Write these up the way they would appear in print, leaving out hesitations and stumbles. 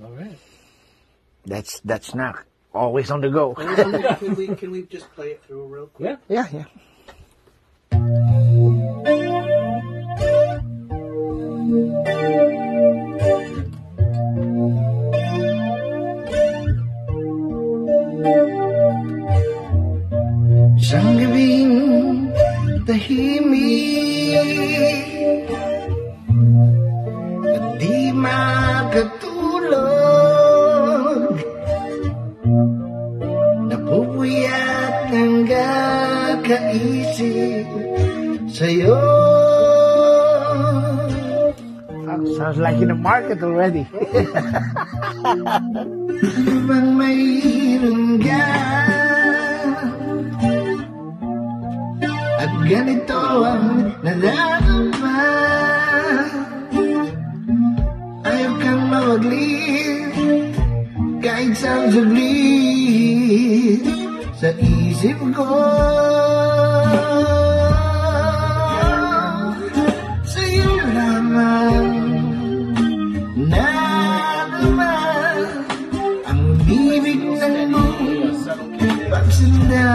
All right. That's not always on the go. Can we just play it through real quick? Yeah. Isang gabing tahimik at di makatulog, napupuyat ng kakaisip sa'yo. Sounds like in the market already. Bang mayroon ka at ganito ang nadarama, ayaw kang mawaglit kahit saan saglit sa isip ko. Sa'yo lamang nadama ang bibig ng pagsinda,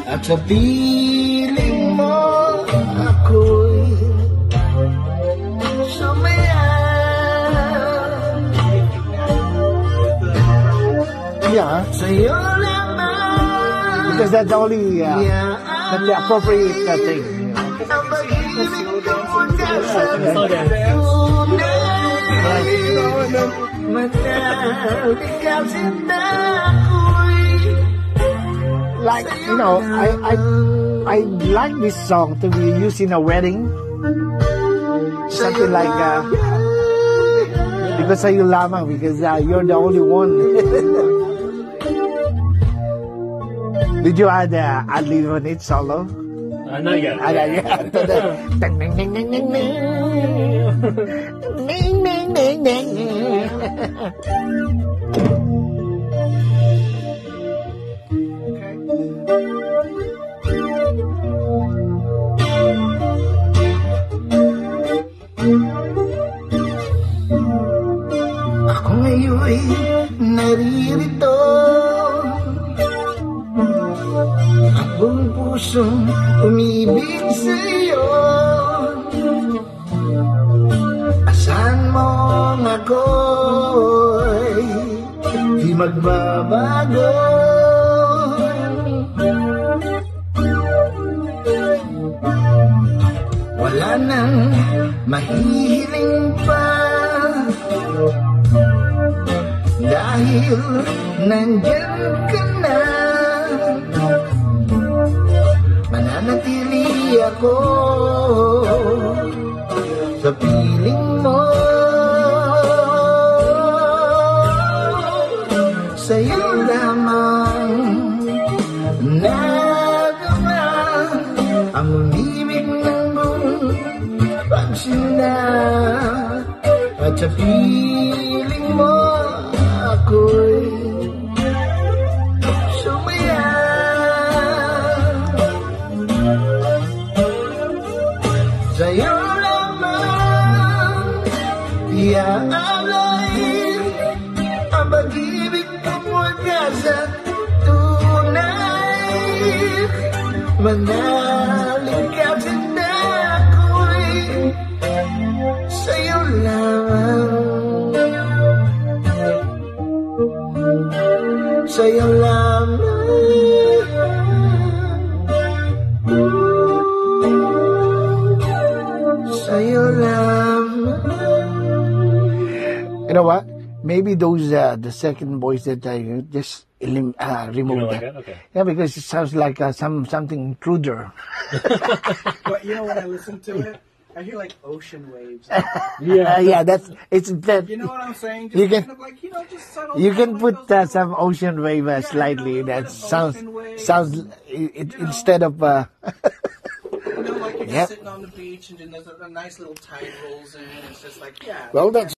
at sa piling mo ako'y sumaya. Yeah, sa'yo lamang, because that's only that's the appropriate thing. Ang pag-ibig ko like, you know, I like this song to be used in a wedding, something like because sa'yo lamang, because you're the only one. Did you add ad-lib on it solo? Not yet. Ako ngayon'y naririto, ang buong pusong umibig sa'yo. Asahan mong ako'y di magbabago. Wala nang mahihiling pa, dahil nandyan ka na. Mananatili ako sa piling mo. Sa'yo lamang nadama ang umibig ng buong pagsinda, at sa piling mo ako'y sumaya. Sa'yo lamang iaalain ang pag-ibig kong wagas at tunay. Manalig ka na ako'y sa'yo lamang. Sa'yo lamang. Sa'yo lamang. You know what? Maybe those the second voice that I just removed. Like that? Okay. Yeah, because it sounds like something intruder. But you know, when I listen to it, I hear like ocean waves. Yeah, it's that. You know what I'm saying? You can- kind of like, just subtle. You can like put those some ocean wave slightly. That sounds instead of. like you're Yep. just sitting on the beach and then there's a nice little tide rolls in. It's just like, Well, that's